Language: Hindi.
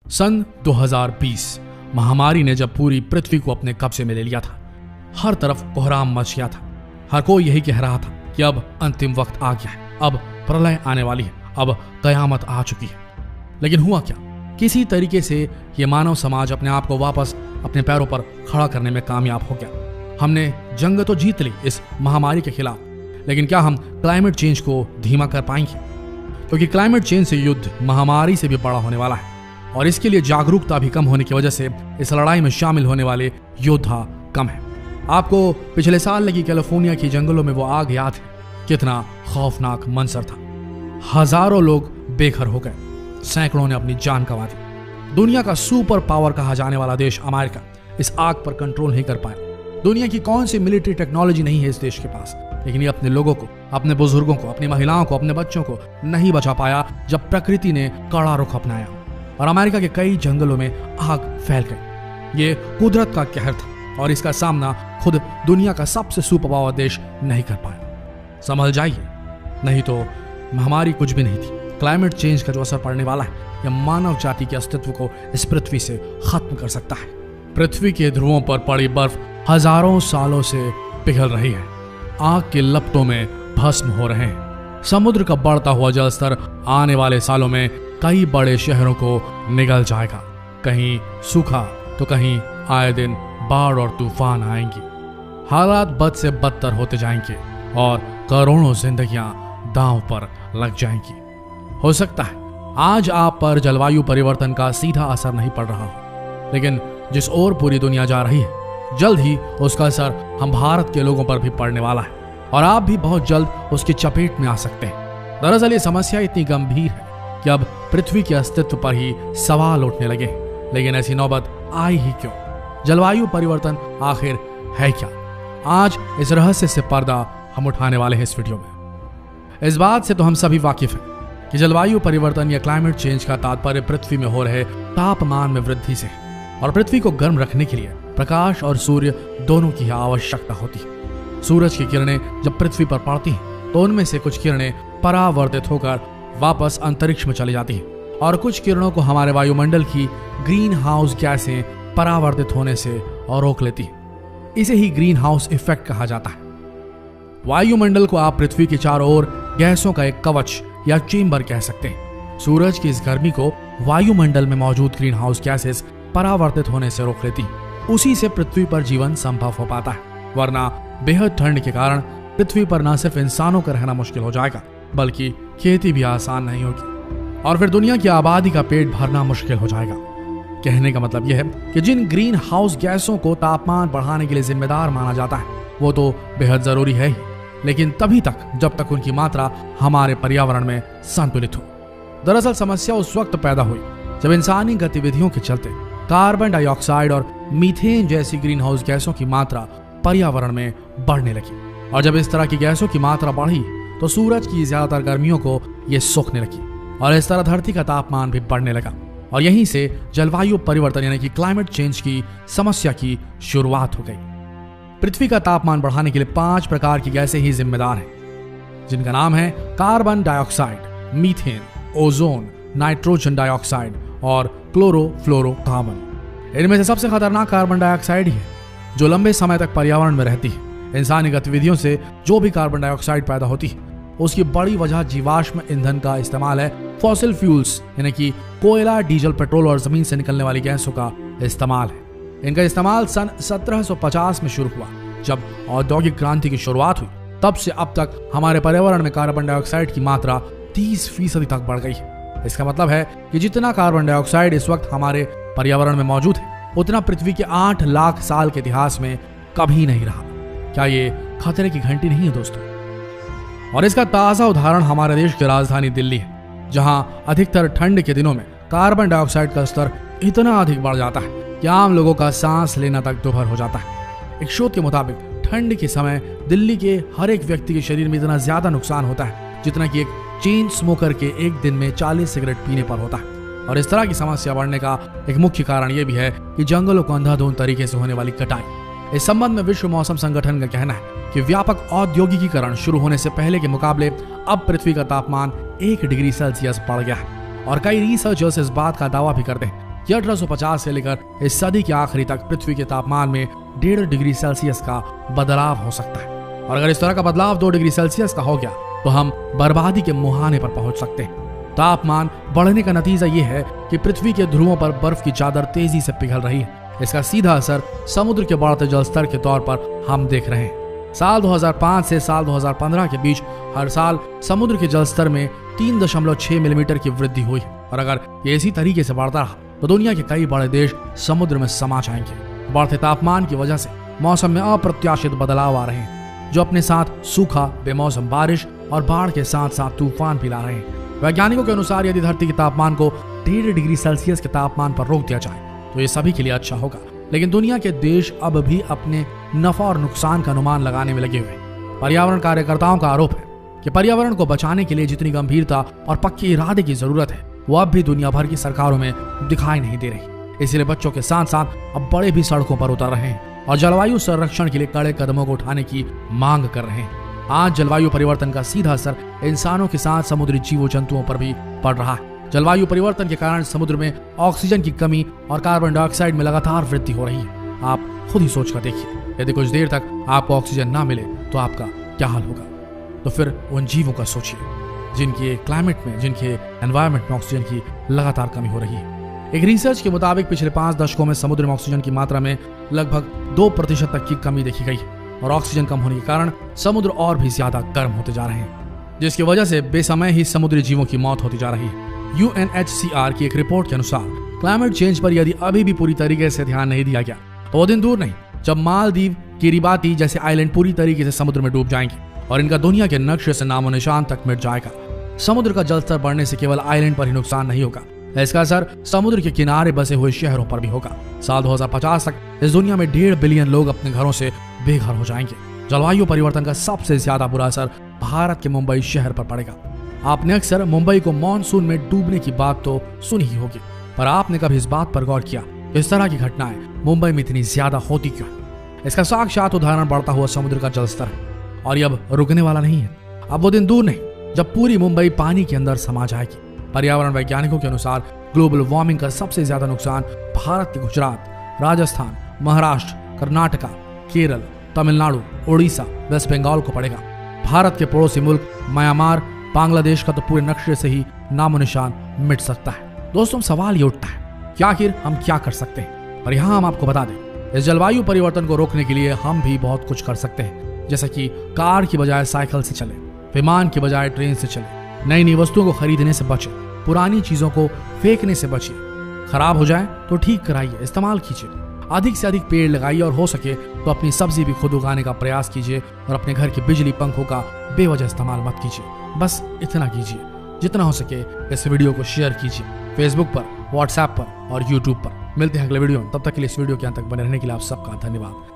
सन 2020 महामारी ने जब पूरी पृथ्वी को अपने कब्जे में ले लिया था, हर तरफ कोहराम मच गया था। हर कोई यही कह रहा था कि अब अंतिम वक्त आ गया है, अब प्रलय आने वाली है, अब कयामत आ चुकी है। लेकिन हुआ क्या? किसी तरीके से ये मानव समाज अपने आप को वापस अपने पैरों पर खड़ा करने में कामयाब हो गया। हमने जंग तो जीत ली इस महामारी के खिलाफ, लेकिन क्या हम क्लाइमेट चेंज को धीमा कर पाएंगे? क्योंकि क्लाइमेट चेंज से युद्ध महामारी से भी बड़ा होने वाला है, और इसके लिए जागरूकता भी कम होने की वजह से इस लड़ाई में शामिल होने वाले योद्धा कम है। आपको पिछले साल लगी कैलिफोर्निया की जंगलों में वो आग याद है? कितना खौफनाक मंजर था। हजारों लोग बेघर हो गए, सैकड़ों ने अपनी जान गंवा दी। दुनिया का सुपर पावर कहा जाने वाला देश अमेरिका इस आग पर कंट्रोल नहीं कर पाया। दुनिया की कौन सी मिलिट्री टेक्नोलॉजी नहीं है इस देश के पास, लेकिन ये अपने लोगों को, अपने बुजुर्गों को, अपनी महिलाओं को, अपने बच्चों को नहीं बचा पाया जब प्रकृति ने कड़ा रुख अपनाया और अमेरिका के कई जंगलों में आग फैल गई। ये कुदरत का कहर था और इसका सामना खुद दुनिया का सबसे सुपर पावर देश नहीं कर पाया। संभल जाइए, नहीं तो महामारी कुछ भी नहीं थी। क्लाइमेट चेंज का जो असर पड़ने वाला है, यह मानव जाति के अस्तित्व को इस पृथ्वी से खत्म कर सकता है। पृथ्वी के ध्रुवों पर पड़ी बर्फ हजारों सालों से पिघल रही है, आग के लपटों में भस्म हो रहे हैं। समुद्र का बढ़ता हुआ जलस्तर आने वाले सालों में कई बड़े शहरों को निगल जाएगा। कहीं सूखा तो कहीं आए दिन बाढ़ और तूफान आएंगी। हालात बद से बदतर होते जाएंगे और करोड़ों जिंदगियां दांव पर लग जाएंगी। हो सकता है आज आप पर जलवायु परिवर्तन का सीधा असर नहीं पड़ रहा हो, लेकिन जिस ओर पूरी दुनिया जा रही है, जल्द ही उसका असर हम भारत के लोगों पर भी पड़ने वाला है और आप भी बहुत जल्द उसकी चपेट में आ सकते हैं। दरअसल ये समस्या इतनी गंभीर है कि अब पृथ्वी के अस्तित्व पर ही सवाल उठने लगे। लेकिन ऐसी नौबत आई ही क्यों? जलवायु परिवर्तन आखिर है क्या? आज इस रहस्य से पर्दा हम उठाने वाले हैं इस वीडियो में। इस बात से तो हम सभी वाकिफ हैं कि जलवायु परिवर्तन या क्लाइमेट चेंज का तात्पर्य पृथ्वी में हो रहे तापमान में वृद्धि से है और पृथ्वी को गर्म रखने के लिए प्रकाश और सूर्य दोनों की आवश्यकता होती है। सूरज की किरणें जब पृथ्वी पर पड़ती हैं तो उनमें से कुछ किरणें परावर्तित होकर वापस अंतरिक्ष में चली जाती हैं और कुछ किरणों को हमारे वायुमंडल की ग्रीन हाउस गैसें परावर्तित होने से और रोक लेती हैं। इसे ही ग्रीन हाउस इफेक्ट कहा जाता है। वायुमंडल को आप पृथ्वी के चारों ओर गैसों का एक कवच या चेंबर कह सकते हैं। सूरज की इस गर्मी को वायुमंडल में मौजूद ग्रीन हाउस गैसेस परावर्तित होने से रोक लेती हैं। उसी से पृथ्वी पर जीवन संभव हो पाता है, वरना बेहद ठंड के कारण पृथ्वी पर न सिर्फ इंसानों का रहना मुश्किल हो जाएगा, बल्कि खेती भी आसान नहीं होगी और फिर दुनिया की आबादी का पेट भरना मुश्किल हो जाएगा। कहने का मतलब यह है कि जिन ग्रीन हाउस गैसों को तापमान बढ़ाने के लिए जिम्मेदार माना जाता है, वो तो बेहद जरूरी है ही, लेकिन तभी तक जब तक उनकी मात्रा हमारे पर्यावरण में संतुलित हो। दरअसल समस्या उस वक्त पैदा हुई जब इंसानी गतिविधियों के चलते कार्बन डाइऑक्साइड और मीथेन जैसी ग्रीन हाउस गैसों की मात्रा पर्यावरण में बढ़ने लगी और जब इस तरह की गैसों की मात्रा बढ़ी तो सूरज की ज्यादातर गर्मियों को ये सोखने लगी और इस तरह धरती का तापमान भी बढ़ने लगा और यहीं से जलवायु परिवर्तन यानी कि क्लाइमेट चेंज की समस्या की शुरुआत हो गई। पृथ्वी का तापमान बढ़ाने के लिए 5 प्रकार की गैसें ही जिम्मेदार हैं, जिनका नाम है carbon dioxide, methane, ozone, nitrogen dioxide और क्लोरोफ्लोरोकार्बन। इनमें से सबसे खतरनाक कार्बन डाइऑक्साइड ही है, जो लंबे समय तक पर्यावरण में रहती है। इंसानी गतिविधियों से जो भी कार्बन डाइऑक्साइड पैदा होती है, उसकी बड़ी वजह जीवाश्म ईंधन का इस्तेमाल है। फॉसिल फ्यूल्स यानी कि कोयला, डीजल, पेट्रोल और जमीन से निकलने वाली गैसों का इस्तेमाल है। इनका इस्तेमाल सन 1750 में शुरू हुआ, जब औद्योगिक क्रांति की शुरुआत हुई। तब से अब तक हमारे पर्यावरण में कार्बन डाइऑक्साइड की मात्रा 30% तक बढ़ गई है। इसका मतलब है कि जितना कार्बन डाइऑक्साइड इस वक्त हमारे पर्यावरण में मौजूद है, उतना पृथ्वी के 8 लाख साल के इतिहास में कभी नहीं रहा। क्या ये खतरे की घंटी नहीं है दोस्तों? और इसका ताजा उदाहरण हमारे देश की राजधानी दिल्ली है, जहां अधिकतर ठंड के दिनों में कार्बन डाइऑक्साइड का स्तर इतना अधिक बढ़ जाता है कि आम लोगों का सांस लेना तक दुभर हो जाता है। एक शोध के मुताबिक ठंड के समय दिल्ली के हर एक व्यक्ति के शरीर में इतना ज्यादा नुकसान होता है जितना कि एक चेन स्मोकर के एक दिन में 40 सिगरेट पीने पर होता है। और इस तरह की समस्या बढ़ने का एक मुख्य कारण यह भी है कि जंगलों को अंधाधुंध तरीके से होने वाली कटाई। इस संबंध में विश्व मौसम संगठन का कहना है कि व्यापक औद्योगिकीकरण शुरू होने से पहले के मुकाबले अब पृथ्वी का तापमान 1 डिग्री सेल्सियस बढ़ गया है और कई रिसर्चर्स इस बात का दावा भी करते हैं कि 1850 से लेकर इस सदी के आखिरी तक पृथ्वी के तापमान में 1.5 डिग्री सेल्सियस का बदलाव हो सकता है। और अगर इस तरह का बदलाव 2 डिग्री सेल्सियस का हो गया तो हम बर्बादी के मुहाने पर पहुंच सकते हैं। तापमान बढ़ने का नतीजा ये है कि पृथ्वी के ध्रुवों पर बर्फ की चादर तेजी से पिघल रही है। इसका सीधा असर समुद्र के बढ़ते जल स्तर के तौर पर हम देख रहे हैं। साल 2005 से साल 2015 के बीच हर साल समुद्र के जल स्तर में 3.6 मिलीमीटर की वृद्धि हुई है। और अगर ये इसी तरीके से बढ़ता रहा तो दुनिया के कई बड़े देश समुद्र में समा जाएंगे। बढ़ते तापमान की वजह से मौसम में अप्रत्याशित बदलाव आ रहे हैं, जो अपने साथ सूखा, बेमौसम बारिश और बाढ़ के साथ साथ तूफान भी ला रहे हैं। वैज्ञानिकों के अनुसार यदि धरती के तापमान को 1.5 डिग्री सेल्सियस के तापमान पर रोक दिया जाए तो ये सभी के लिए अच्छा होगा। लेकिन दुनिया के देश अब भी अपने नफा और नुकसान का अनुमान लगाने में लगे हुए हैं। पर्यावरण कार्यकर्ताओं का आरोप है कि पर्यावरण को बचाने के लिए जितनी गंभीरता और पक्के इरादे की जरूरत है वो अब भी दुनिया भर की सरकारों में दिखाई नहीं दे रही। इसलिए बच्चों के साथ साथ अब बड़े भी सड़कों पर उतर रहे हैं और जलवायु संरक्षण के लिए कड़े कदमों को उठाने की मांग कर रहे हैं। आज जलवायु परिवर्तन का सीधा असर इंसानों के साथ समुद्री जीव जंतुओं पर भी पड़ रहा है। जलवायु परिवर्तन के कारण समुद्र में ऑक्सीजन की कमी और कार्बन डाइऑक्साइड में लगातार वृद्धि हो रही है। आप खुद ही सोच कर देखिए, यदि कुछ देर तक आपको ऑक्सीजन ना मिले तो आपका क्या हाल होगा। तो फिर उन जीवों का सोचिए जिनके क्लाइमेट में, जिनके एनवायरनमेंट में ऑक्सीजन की लगातार कमी हो रही है। एक रिसर्च के मुताबिक पिछले 5 दशकों में समुद्र में ऑक्सीजन की मात्रा में लगभग 2% तक की कमी देखी गई है। और ऑक्सीजन कम होने के कारण समुद्र और भी ज्यादा गर्म होते जा रहे हैं, जिसकी वजह से बेसमय ही समुद्री जीवों की मौत होती जा रही है। UNHCR की एक रिपोर्ट के अनुसार क्लाइमेट चेंज पर यदि अभी भी पूरी तरीके से ध्यान नहीं दिया गया तो वो दिन दूर नहीं जब मालदीव, किरिबाती जैसे आइलैंड पूरी तरीके से समुद्र में डूब जाएंगे और इनका दुनिया के नक्शे से नामो निशान तक मिट जाएगा। समुद्र का जलस्तर बढ़ने से केवल आइलैंड पर ही नुकसान नहीं होगा, इसका असर समुद्र के किनारे बसे हुए शहरों पर भी होगा। साल 2050 तक इस दुनिया में 1.5 बिलियन लोग अपने घरों से बेघर हो जाएंगे। जलवायु परिवर्तन का सबसे ज्यादा बुरा असर भारत के मुंबई शहर पर पड़ेगा। आपने अक्सर मुंबई को मॉनसून में डूबने की बात तो सुनी ही होगी, पर आपने कभी इस बात पर गौर किया कि इस तरह की घटनाएं मुंबई में इतनी ज्यादा होती क्यों? इसका साक्षात उदाहरण बढ़ता हुआ समुद्र का जलस्तर है और ये अब रुकने वाला नहीं है। अब वो दिन दूर नहीं जब पूरी मुंबई पानी के अंदर समा जाएगी। पर्यावरण वैज्ञानिकों के अनुसार ग्लोबल वार्मिंग का सबसे ज्यादा नुकसान भारत के गुजरात, राजस्थान, महाराष्ट्र, कर्नाटका, केरल, तमिलनाडु, उड़ीसा, वेस्ट बंगाल को पड़ेगा। भारत के पड़ोसी मुल्क म्यांमार, बांग्लादेश का तो पूरे नक्शे से ही नामो निशान मिट सकता है। दोस्तों, सवाल ये उठता है कि आखिर हम क्या कर सकते हैं? और यहाँ हम आपको बता दें, इस जलवायु परिवर्तन को रोकने के लिए हम भी बहुत कुछ कर सकते हैं, जैसे कि कार की बजाय साइकिल से चले, विमान की बजाय ट्रेन से चले, नई नई वस्तुओं को खरीदने से बचे, पुरानी चीजों को फेंकने से बचिए, खराब हो जाए तो ठीक कराइए, इस्तेमाल कीजिए, अधिक से अधिक पेड़ लगाइए और हो सके तो अपनी सब्जी भी खुद उगाने का प्रयास कीजिए और अपने घर के बिजली पंखों का बेवजह इस्तेमाल मत कीजिए। बस इतना कीजिए। जितना हो सके इस वीडियो को शेयर कीजिए फेसबुक पर, व्हाट्सएप पर और यूट्यूब पर। मिलते हैं अगले वीडियो में, तब तक के लिए इस वीडियो के अंत तक बने रहने के लिए आप सबका धन्यवाद।